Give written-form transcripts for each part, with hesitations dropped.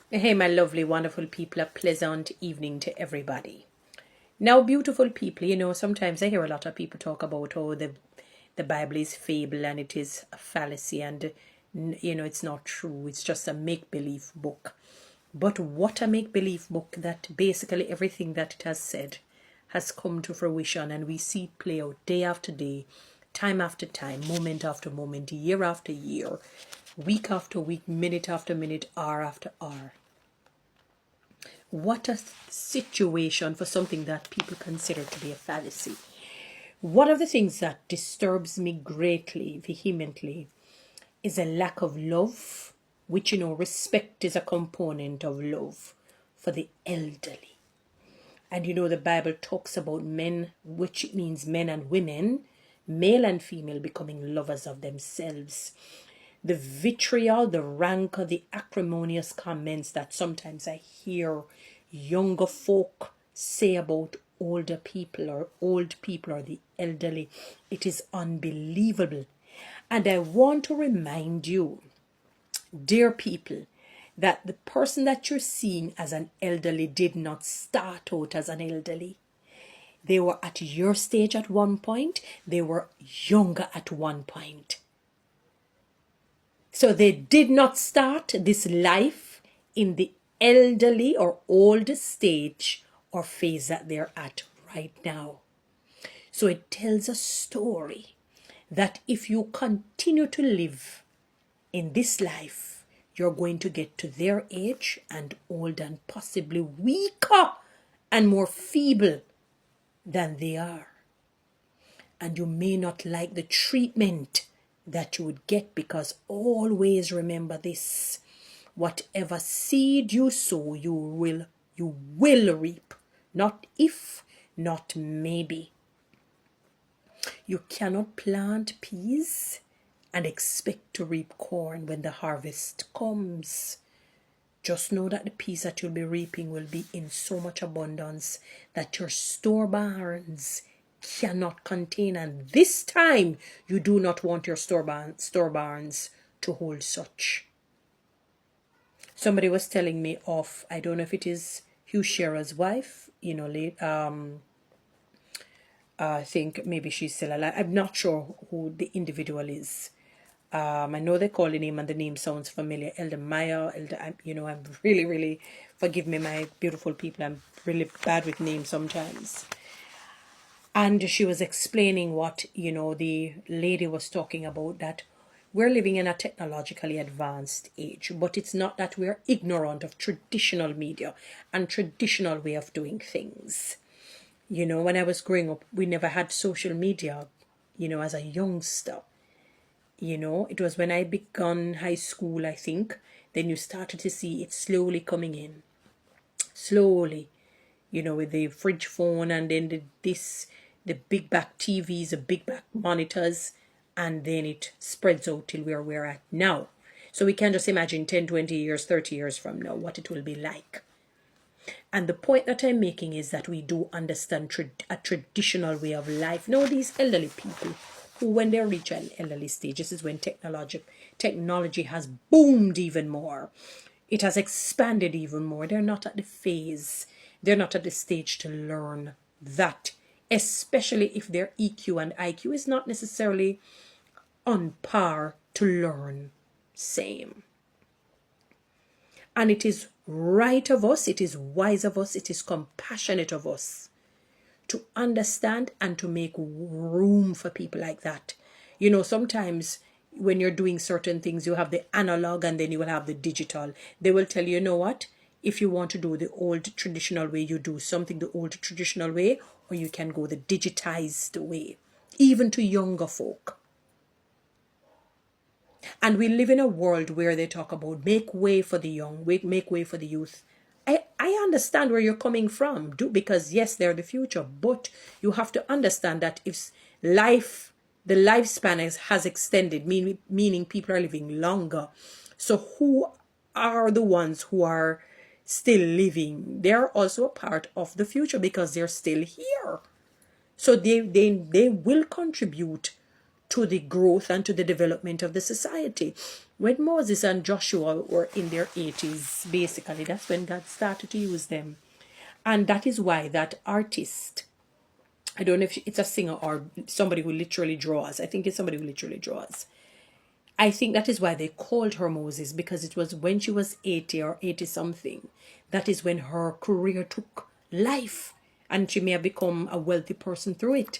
Hey, my lovely, wonderful people, a pleasant evening to everybody. Now, beautiful people, sometimes I hear a lot of people talk about how the Bible is fable and it is a fallacy and, it's not true. It's just a make-believe book. But what a make-believe book that basically everything that it has said has come to fruition and we see it play out day after day, time after time, moment after moment, year after year, week after week, minute after minute, hour after hour. What a situation for something that people consider to be a fallacy. One of the things that disturbs me greatly, vehemently, is a lack of love, which, respect is a component of love for the elderly. And, the Bible talks about men, which means men and women, male and female, becoming lovers of themselves. The vitriol, the rancor, the acrimonious comments that sometimes I hear younger folk say about older people or old people or the elderly, it is unbelievable. And I want to remind you, dear people, that the person that you're seeing as an elderly did not start out as an elderly. They were at your stage at one point. They were younger at one point. So they did not start this life in the elderly or old stage or phase that they're at right now. So it tells a story that if you continue to live in this life, you're going to get to their age and old and possibly weaker and more feeble than they are. And you may not like the treatment that you would get, because always remember this: whatever seed you sow, you will reap. Not if, not maybe. You cannot plant peas and expect to reap corn when the harvest comes. Just know that the peas that you'll be reaping will be in so much abundance that your store barns cannot contain, and this time you do not want your store barns to hold such. Somebody was telling me of, I don't know if it is Hugh Shearer's wife, I think maybe she's still alive. I'm not sure who the individual is. I know they call the name and the name sounds familiar. Elder Maya, I'm really, really, forgive me, my beautiful people, I'm really bad with names sometimes. And she was explaining what, the lady was talking about, that we're living in a technologically advanced age, but it's not that we're ignorant of traditional media and traditional way of doing things. When I was growing up, we never had social media, as a youngster. It was when I begun high school, I think, then you started to see it slowly coming in. Slowly, with the fridge phone and then the big back TVs, the big back monitors, and then it spreads out till where we're at now. So we can just imagine 10, 20 years, 30 years from now, what it will be like. And the point that I'm making is that we do understand a traditional way of life. Now, these elderly people who, when they reach an elderly stage, this is when technology has boomed even more. It has expanded even more. They're not at the phase, they're not at the stage to learn that, especially if their EQ and IQ is not necessarily on par to learn same. And it is right of us, it is wise of us, it is compassionate of us to understand and to make room for people like that. Sometimes when you're doing certain things, you have the analog and then you will have the digital. They will tell you, what? If you want to do the old traditional way, you do something the old traditional way, or you can go the digitized way, even to younger folk. And we live in a world where they talk about make way for the young, make way for the youth. I understand where you're coming from, because yes, they're the future, but you have to understand that if the lifespan has extended, meaning people are living longer. So who are the ones who are still living? They're also a part of the future because they're still here. So they will contribute to the growth and to the development of the society. When Moses and Joshua were in their 80s, basically, that's when God started to use them. And that is why that artist, I don't know if it's a singer or somebody who literally draws. I think it's somebody who literally draws. I think that is why they called her Moses, because it was when she was 80 or 80 something. That is when her career took life, and she may have become a wealthy person through it.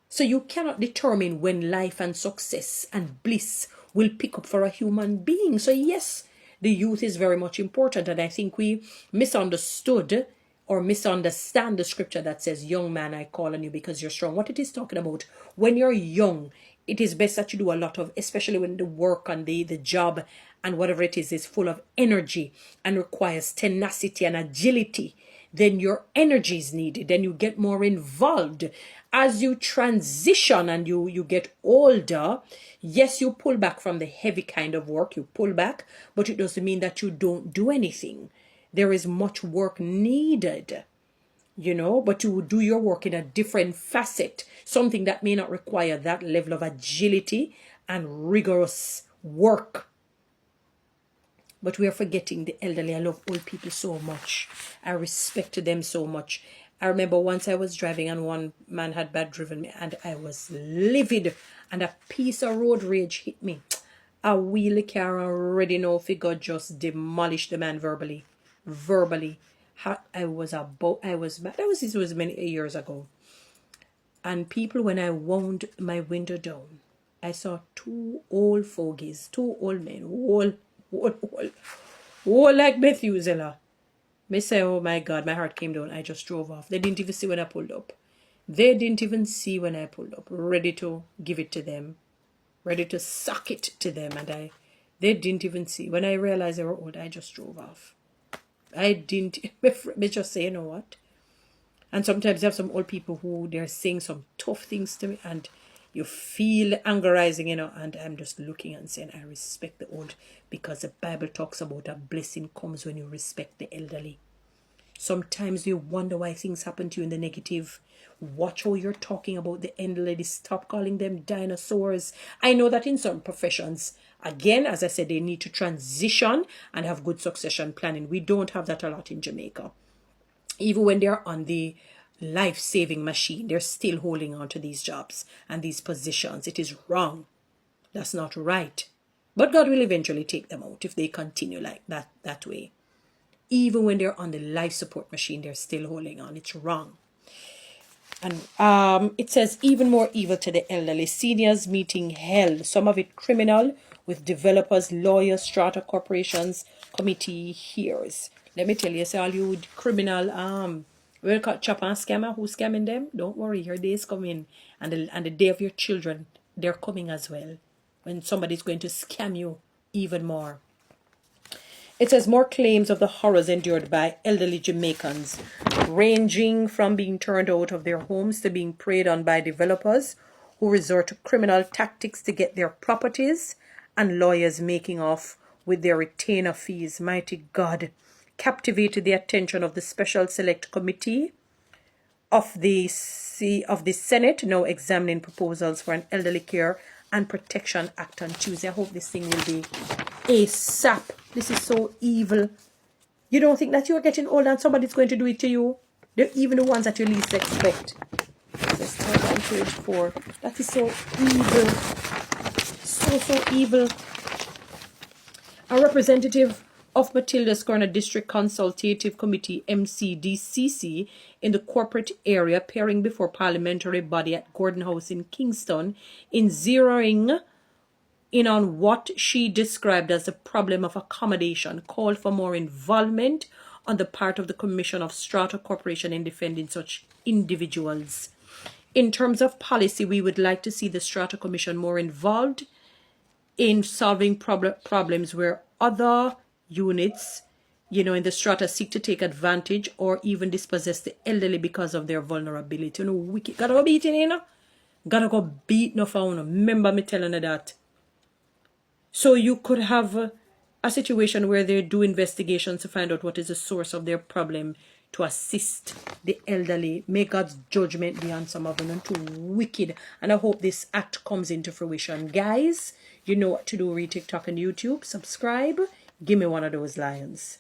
So you cannot determine when life and success and bliss will pick up for a human being. So yes, the youth is very much important. And I think we misunderstood or misunderstand the scripture that says, young man, I call on you because you're strong. What it is talking about, when you're young, it is best that you do a lot of, especially when the work and the job and whatever it is full of energy and requires tenacity and agility. Then your energy is needed. Then you get more involved. As you transition and you get older, yes, you pull back from the heavy kind of work. You pull back, but it doesn't mean that you don't do anything. There is much work needed, but you do your work in a different facet. Something that may not require that level of agility and rigorous work. But we are forgetting the elderly. I love old people so much. I respect them so much. I remember once I was driving and one man had bad driven me and I was livid. And a piece of road rage hit me. A wheelie car already know if God just demolished the man verbally. I was mad. This was many years ago. And people, when I wound my window down, I saw two old fogies, two old men, old like Methuselah. Me say, oh my God, my heart came down. I just drove off. They didn't even see when I pulled up. They didn't even see when I pulled up. Ready to give it to them. Ready to suck it to them. And they didn't even see. When I realized they were old, I just drove off. I didn't, me just say, you know what? And sometimes you have some old people who they're saying some tough things to me and you feel anger rising, and I'm just looking and saying, I respect the old, because the Bible talks about a blessing comes when you respect the elderly. Sometimes you wonder why things happen to you in the negative. Watch how you're talking about the elderly. Stop calling them dinosaurs. I know that in some professions, again, as I said, they need to transition and have good succession planning. We don't have that a lot in Jamaica. Even when they're on the life-saving machine, they're still holding on to these jobs and these positions. It is wrong. That's not right. But God will eventually take them out if they continue like that way. Even when they're on the life support machine, they're still holding on. It's wrong. And it says, even more evil to the elderly. Seniors meeting held, some of it criminal, with developers, lawyers, strata corporations, committee hears. Let me tell you, say all you criminal we'll call chop and scammer who's scamming them. Don't worry, your day is coming, and the day of your children, they're coming as well. When somebody's going to scam you even more. It says more claims of the horrors endured by elderly Jamaicans, ranging from being turned out of their homes to being preyed on by developers who resort to criminal tactics to get their properties, and lawyers making off with their retainer fees. Mighty God, captivated the attention of the Special Select Committee of the Senate, now examining proposals for an Elderly Care and Protection Act on Tuesday. I hope this thing will be ASAP. This is so evil. You don't think that you're getting old and somebody's going to do it to you? They're even the ones that you least expect. Let's start on page 4. That is so evil. So evil. A representative of Matilda's Corner District Consultative Committee, MCDCC, in the corporate area, appearing before parliamentary body at Gordon House in Kingston, in zeroing in on what she described as the problem of accommodation, called for more involvement on the part of the Commission of Strata Corporation in defending such individuals. In terms of policy, we would like to see the Strata Commission more involved in solving problems where other units, in the strata seek to take advantage or even dispossess the elderly because of their vulnerability. Wicked. Gotta go beat it, Gotta go beat no phone. Remember me telling you that. So you could have a situation where they do investigations to find out what is the source of their problem. to assist the elderly. May God's judgment be on some of them and too wicked. And I hope this act comes into fruition. Guys, you know what to do. Read TikTok and YouTube. Subscribe. Give me one of those lions.